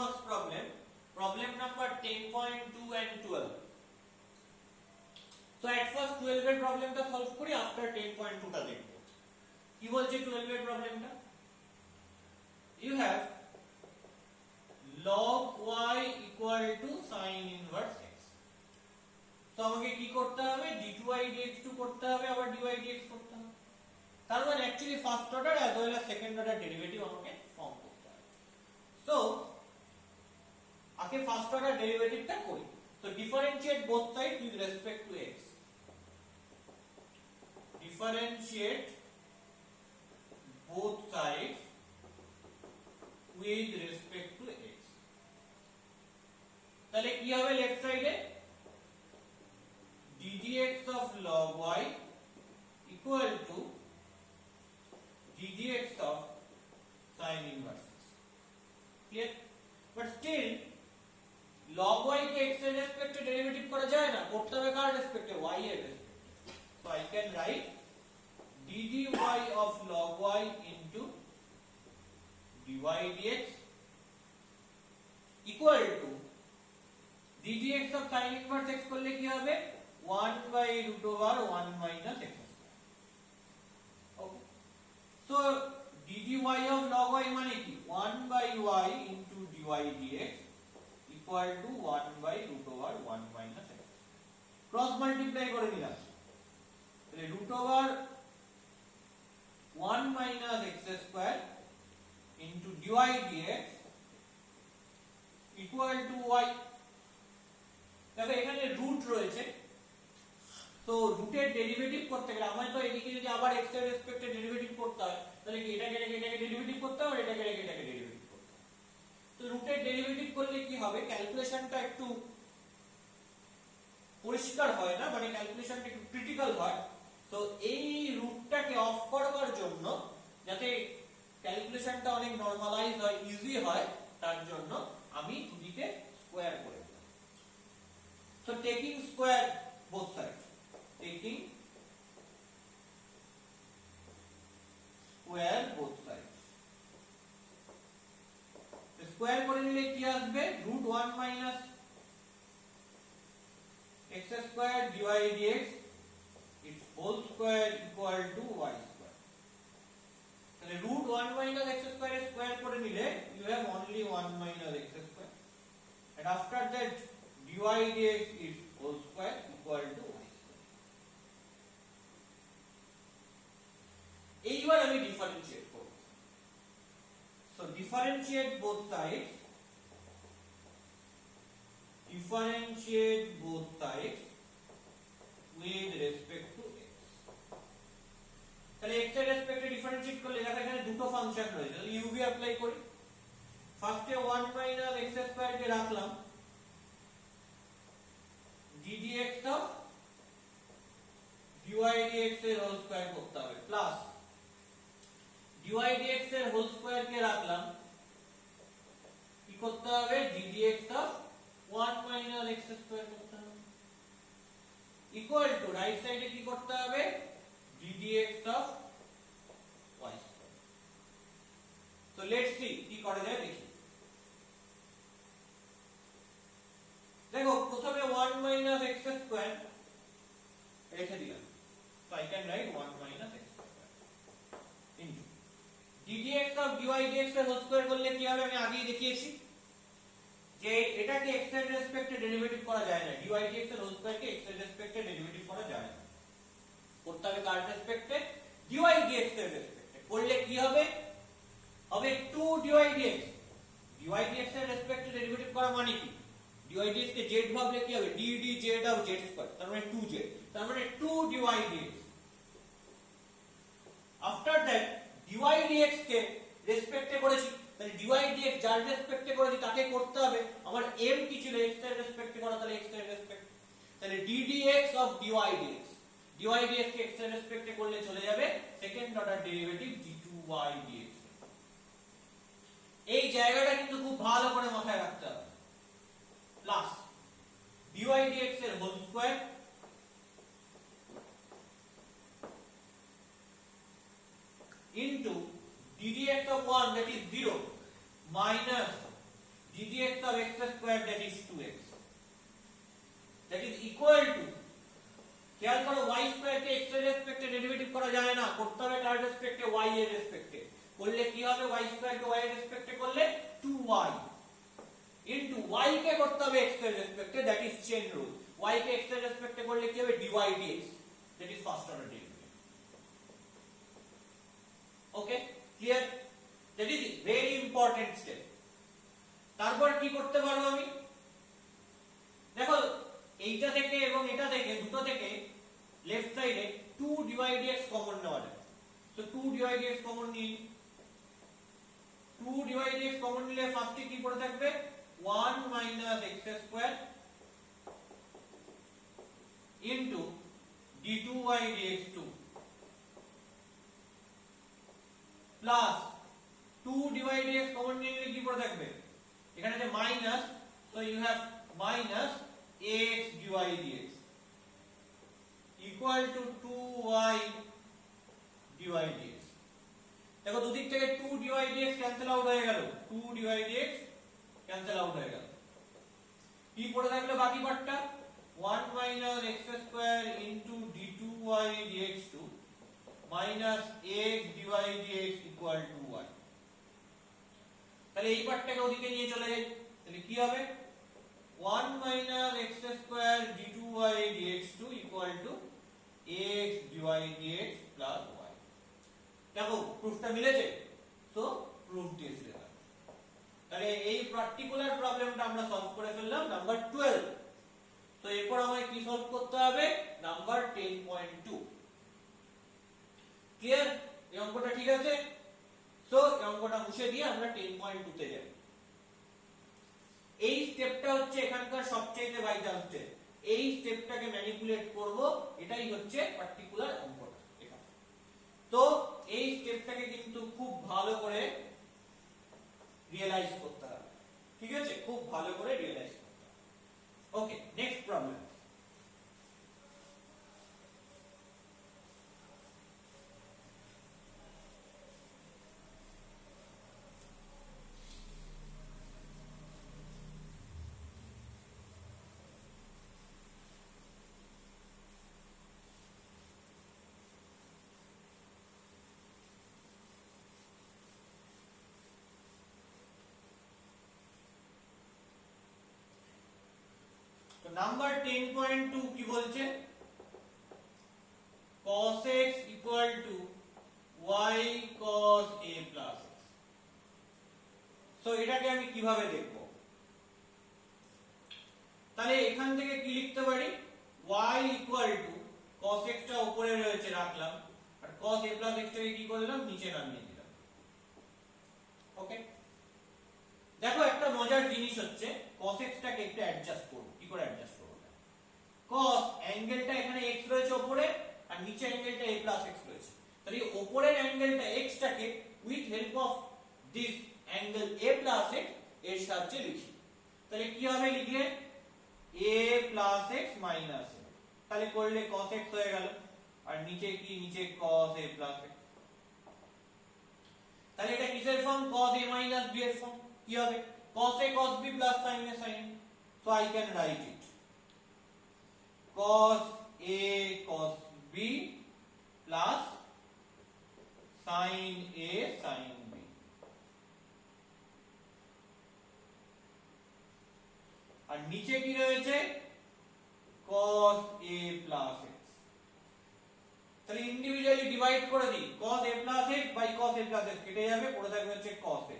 marks problem number 10.2 and 12. So at first 12 এর প্রবলেমটা solve করি, আফটার 10.2 টা দেখব। কি বলছে 12 এর প্রবলেমটা? You have log y equal to sin inverse x. তো আমাকে কি করতে হবে? d2y dx2 করতে হবে, আবার dy dx করতে হবে। তার মানে actually first order as well as second order derivative আমাকে ফর্ম করতে হবে। সো আগে ফার্স্ট অর্ডার ডেরিভেটিভটা করি। So differentiate both sides with respect to x. Differentiate both sides with respect to x. তাহলে কি হবে লেফট সাইডে? d dx of log y equal to d dx of sin inverse x. Clear? But still log y কে x এর রেসপেক্টে derivative করা যায় না, করতে হবে কার রেসপেক্টে? y এর রেসপেক্টে। So I can write d dy of log y into dy dx equal to d dx of sin inverse x করলে কি হবে? 1 by root over 1 minus x square. Okay. So d dy of log y মানে কি? 1 by y into dy dx equal to 1 by root over 1 minus x. Cross multiply করে নিলাম। তাহলে root over 1 minus x square into dy dx equal to y. দেখো এখানে root রয়েছে, তো রুটের ডেরিভেটিভ করতে গেলে আমার তো এদিকে যদি আবার x এর রেসপেক্টে ডেরিভেটিভ করতে হয়, তাহলে কি এটাকে রেখে এটাকে ডেরিভেটিভ করতে হবে, এটাকে রেখে এটাকে ডেরিভেটিভ করতে হবে। তো রুটের ডেরিভেটিভ করলে কি হবে? ক্যালকুলেশনটা একটু পরিষ্কার হয় না, মানে ক্যালকুলেশনটা একটু ক্রিটিক্যাল হয়। তো এই রুটটাকে অফ করবার জন্য, যাতে ক্যালকুলেশনটা অনেক নরমালাইজ হয়, ইজি হয়, তার জন্য আমি দুদিকে স্কয়ার করে দিলাম। So taking square both sides, taking square both sides, square করে নিলে কি আসবে? root 1 minus x square dy dx its whole square equal to y square. তাহলে root 1 minus x square square করে নিলে you have only 1 minus x square, and after that dy dx is whole square equal to y square. এইবার আমি differentiate করব। So differentiate both sides, differentiate both sides with respect to x. তাহলে x এর রেসপেক্টে differentiate করলে দেখো এখানে দুটো function রয়েছে, তাহলে u v অ্যাপ্লাই করি। ফার্স্টে 1 minus x স্কয়ার কে রাখলাম, d dx of dy dx এর হোল স্কয়ার করতে হবে, প্লাস dy dx এর হোল স্কয়ার কে রাখলাম, কি করতে হবে? d dx of 1 minus x square করতে হবে, ইকুয়াল টু রাইট সাইডে কি করতে হবে? d dx of y square. So let's see কি করা যায় দেখি। দেখো প্রথমে 1 minus x square রেখে দিলাম, so I can write 1 minus x square into d dx of dy dx এর হোল স্কয়ার করলে কি হবে? আমি আগেই দেখিয়েছি যে এটাকে x এর রেসপেক্টে ডেরিভেটিভ করা যায় না, dy dx এর হোল স্কয়ার কে x এর রেসপেক্টে ডেরিভেটিভ করা যায় না, করতে হবে কার রেসপেক্টে? dy dx এর রেসপেক্টে। করলে কি হবে? হবে 2 dy dx। dy dx এর রেসপেক্টে ডেরিভেটিভ করা মানে কি? dy dx কে z ভাবলে কি হবে? d dz of z square, তার মানে 2z, তার মানে 2 dy dx। After that dy dx কে রেসপেক্টে করেছি, তাহলে dy dx যার রেসপেক্টে করেছি তাকে করতে হবে আমার m কি ছিল? x এর রেসপেক্টে করা, তাহলে x এর রেসপেক্ট, তাহলে d dx of dy dx, dy dx K x এর রেসপেক্টে করলে চলে যাবে second order derivative d2y dx। এই জায়গাটা কিন্তু খুব ভালো করে মাথায় রাখতে হবে, প্লাস dy dx এর whole square into d dx of 1 that is 0 minus d dx of x square that is 2x that is equal to খেয়াল করো y স্কয়ার কে x এর রেসপেক্টে ডেরিভেটিভ করা যায় না করতে হবে কার রেসপেক্টে y এর রেসপেক্টে করলে কি হবে y স্কয়ার কে y এর রেসপেক্টে করলে 2y ইনটু y কে করতে হবে x এর রেসপেক্টে that is chain rule y কে x এর রেসপেক্টে করলে কি হবে dy dx that is first order derivative okay clear that is very important step তারপর কি করতে পারবো আমি দেখো এইটা থেকে এবং এটা থেকে দুটো থেকে লেফট সাইডে 2 dy dx কমন নেওয়া যায় তো 2 dy dx কমন নিই 2 dy dx কমন নিলে ফার্স্টে কি পড়ে থাকবে 1 minus x square into d2y dx2 plus 2 dy dx common নিলে কি পড়ে থাকবে এখানে যে minus so you have minus x dy dx equal to 2y dy dx দেখো দুদিক থেকে 2 dy dx ক্যান্সেল আউট হয়ে গেল 2 dy dx ক্যান্সেল আউট হয়ে গেল কি পড়ে থাকলো বাকি পার্টটা 1 minus x square into d2y dx2 minus x dy dx equal to y তাহলে এই পার্টটাকে ওদিকে নিয়ে চলে যাই তাহলে কি হবে 1 minus x square d2y dx2 equal to x dy dx plus y দেখো প্রুফটা মিলেছে তো প্রুফ দিয়েছে তাহলে এই পার্টিকুলার প্রবলেমটা আমরা সলভ করে ফেললাম নাম্বার 12 তো এরপর আমায় কি সলভ করতে হবে নাম্বার 10.2 ক্লিয়ার এই অঙ্কটা ঠিক আছে সো এই অঙ্কটা মুছে দিয়ে আমরা 10.2 তে যাই এই স্টেপটা হচ্ছে এখানকার সবচেয়ে ভাইটাল স্টেপ এই স্টেপটাকে ম্যানিপুলেট করব এটাই হচ্ছে পার্টিকুলার অঙ্কটা এখানে তো এই স্টেপটাকে কিন্তু খুব ভালো করে রিয়েলাইজ করতে হবে ঠিক আছে খুব ভালো করে রিয়েলাইজ করতে হবে ওকে নেক্সট প্রবলেম নাম্বার 10.2 কি বলছে cos x equal to y cos a plus x so এটাকে আমি কিভাবে দেখব তাহলে এখান থেকে কি লিখতে পারি y equal to cos x টা উপরে রয়েছে রাখলাম আর cos a plus x টাকে কি করলাম নিচে নামিয়ে দিলাম ওকে দেখো একটা মজার জিনিস হচ্ছে cos x টাকে একটু অ্যাডজাস্ট করব কি করে অ্যাডজাস্ট করব cos অ্যাঙ্গেলটা এখানে x রয়েছে উপরে আর নিচে অ্যাঙ্গেলটা a plus x রয়েছে তাহলে উপরের অ্যাঙ্গেলটা x টাকে with help of this angle a plus x এর সাহায্যে লিখি তাহলে কি হবে লিখলে a plus x minus a তাহলে করলে cos x হয়ে গেল আর নিচে কি নিচে cos a plus x তাহলে এটা কিসের form cos a minus b এর ফর্ম কি হবে cos a cos b plus sin a sin so I can write it cos a cos b plus sin a sin b আর নিচে কি রয়েছে cos a plus x তাহলে individually divide করে দিই cos a plus x by cos a plus x কেটে যাবে পড়ে থাকবে হচ্ছে cos a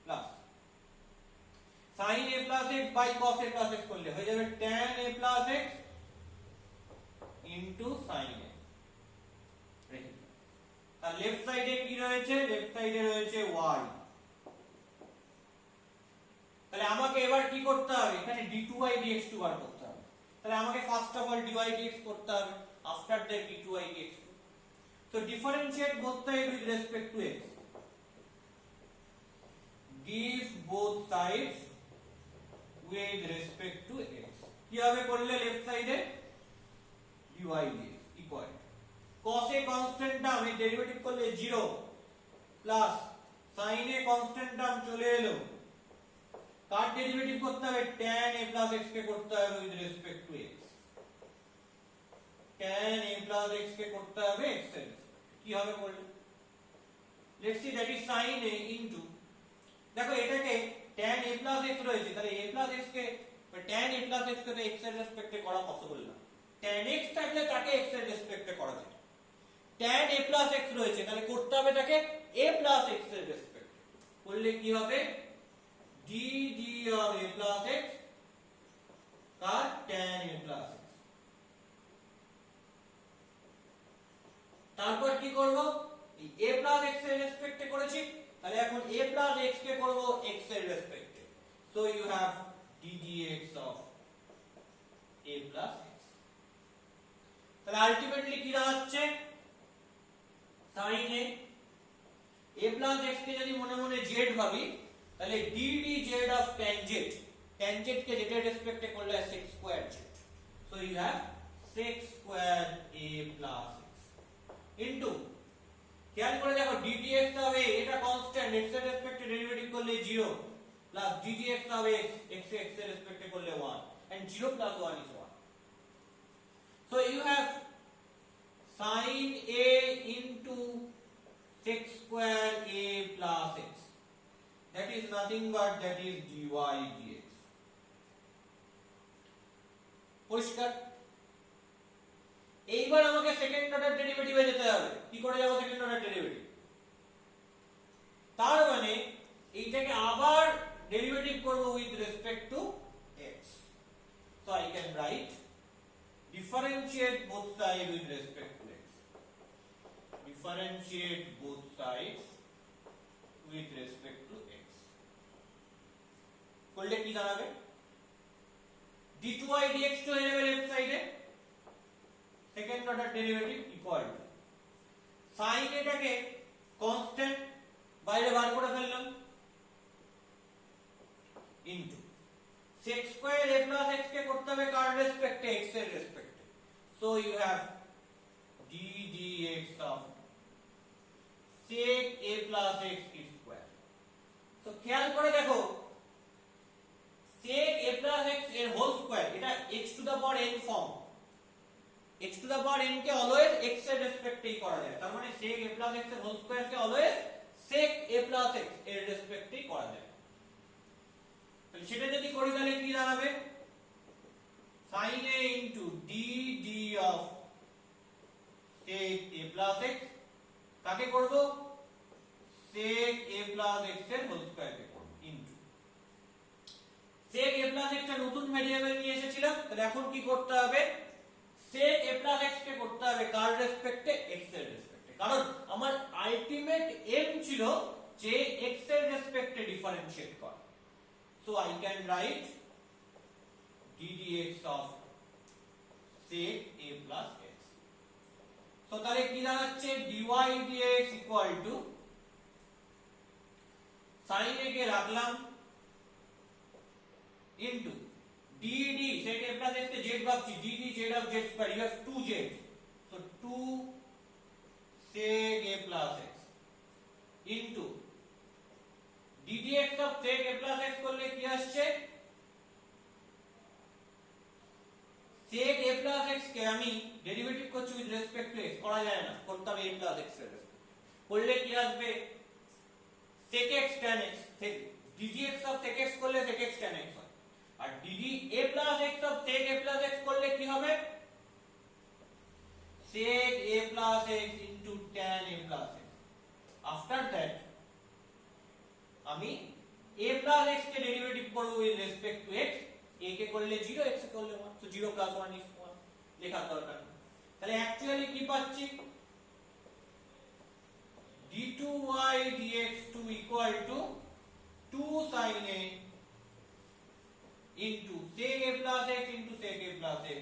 plus sin a plus x by cos a plus x করলে হয়ে যাবে tan a plus x into sin a আর লেফট সাইডে কি রয়েছে লেফট সাইডে রয়েছে y তাহলে আমাকে এবার কি করতে হবে এখানে d2y dx2 বার করতে হবে তাহলে আমাকে first of all dy dx করতে হবে after that d2y dx2 so differentiate both sides with respect to x give both sides with respect to x কি হবে করলে লেফট সাইডে dy dx equal cos a constant term এই derivative করলে 0 plus sin a constant term চলে এলো কার derivative করতে হবে tan a plus x কে করতে হবে with respect to x tan a plus x কে করতে হবে x এর কি হবে বলুন let's see that is sin a into দেখো এটাকে tan a plus x রয়েছে তাহলে a plus x K tan a plus x কে তো x এর রেসপেক্টে করা পসিবল না tan x থাকলে তাকে x এর রেসপেক্টে করা যায় tan a plus x রয়েছে তাহলে করতে হবে তাকে a plus x এর রেসপেক্টে করলে কি হবে dd of a plus x car tan a plus x তারপর কি করব এই a plus x এর রেসপেক্টে করেছি তাহলে এখন a plus x কে করব x এর রেসপেক্টে so you have ddx of a plus x তাহলে আলটিমেটলি কি দাঁড়াচ্ছে sin a plus x কে যদি মনে মনে z ভাবি তাহলে ddz of tan z K z এর রেসপেক্টে করলে sec square z so you have sec square a plus x into খেয়াল করে দেখো ddx হবে এটা কনস্ট্যান্ট x এর রেসপেক্টে ডেরিভেটিভ করলে 0 প্লাস ddx হবে x এর রেসপেক্টে করলে 1 and 0 plus 1 is 1 so you have sin a into sec square a plus x that is nothing but that is dy dx পরিষ্কার এইবার আমাকে সেকেন্ড অর্ডার ডেরিভেটিভে যেতে হবে কি করে যাব সেকেন্ড অর্ডার ডেরিভেটিভ তার মানে এইটাকে আবার ডেরিভেটিভ করব with respect to x so I can write differentiate both sides with respect to x differentiate both sides with respect to x করলে কি দাঁড়াবে d2y dx তো হয়ে যাবে লেফট সাইডে second order derivative equal to sin এটাকে constant বাইরে বার করে ফেললাম into sec square a plus x কে করতে হবে কার রেসপেক্টে x এর রেসপেক্টে so you have d dx of sec a plus x square so খেয়াল করে দেখো sec a plus x এর হোল স্কয়ার এটা x to the power n form x to the power n কে always x এর রেসপেক্টেই করা যায় তার মানে sec a plus x এর হোল স্কয়ার কে always sec a plus x এর রেসপেক্টেই করা যায় তাহলে সেটা যদি করি তাহলে কি দাঁড়াবে sin a into d d of sec a plus x কাকে করব sec a plus x এর হোল স্কয়ার কে করব into sec a plus x টা নতুন ভেরিয়েবল নিয়ে এসেছিলাম তাহলে এখন কি করতে হবে sec a plus x কে করতে হবে কার রেসপেক্টে x এর রেসপেক্টে কারণ আমার আলটিমেট এম ছিল যে x এর রেসপেক্টে ডিফারেন্সিয়েট করা so I can write ddx of sec a plus x so তাহলে কি দাঁড়াচ্ছে dy dx equal to sin a কে রাখলাম into dd sec a plus x K z ভাবছি dd z of z square you have 2z so 2 sec a plus x into ddx of sec a plus x করলে কি আসছে sec a plus x কে আমি derivative করছি with respect to x করা যায় না করতে হবে a plus x এর করলে কি আসবে sec x tan x ddx of sec x করলে sec x tan x হয় আর dd a plus x of sec a plus x করলে কি হবে sec a plus x into tan a plus x after that আমি a plus x কে derivative করব with respect to x a কে করলে 0 x কে করলে 1 so 0 plus 1 is 1 লেখার দরকার নেই তাহলে অ্যাকচুয়ালি কি পাচ্ছি d2y dx2 equal to 2 sin a into sec a plus x into sec a plus x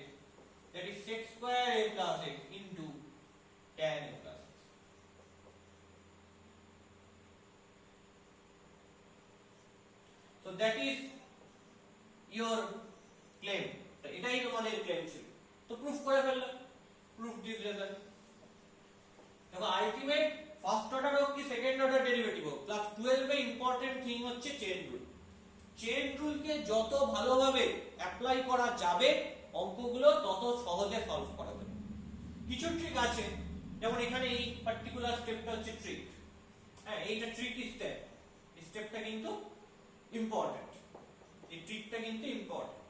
that is sec square a plus x into tan a plus x so that is your claim এটাই তোমাদের claim ছিল তো proof করে ফেললাম proof this result দেখো ultimate first order হোক কি second order derivative হোক ক্লাস 12 এ ইম্পর্টেন্ট থিং হচ্ছে চেইন রুল চেন রুলকে যত ভালোভাবে অ্যাপ্লাই করা যাবে অঙ্কগুলো তত সহজে সলভ করা যাবে। কিছু ট্রিক আছে, যেমন এখানে এই পার্টিকুলার স্টেপটা হচ্ছে ট্রিক। হ্যাঁ, এইটা ট্রিকি স্টেপ, এই স্টেপটা কিন্তু ইম্পর্টেন্ট, এই ট্রিকটা কিন্তু important,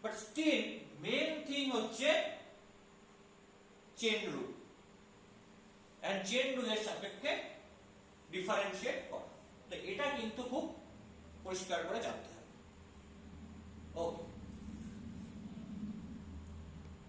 but still main thing হচ্ছে চেন রুল এন্ড চেন রুলের সাপেক্ষে ডিফারেন্সিয়েট করা। তো এটা কিন্তু খুব পরিষ্কার করে জানতে হবে।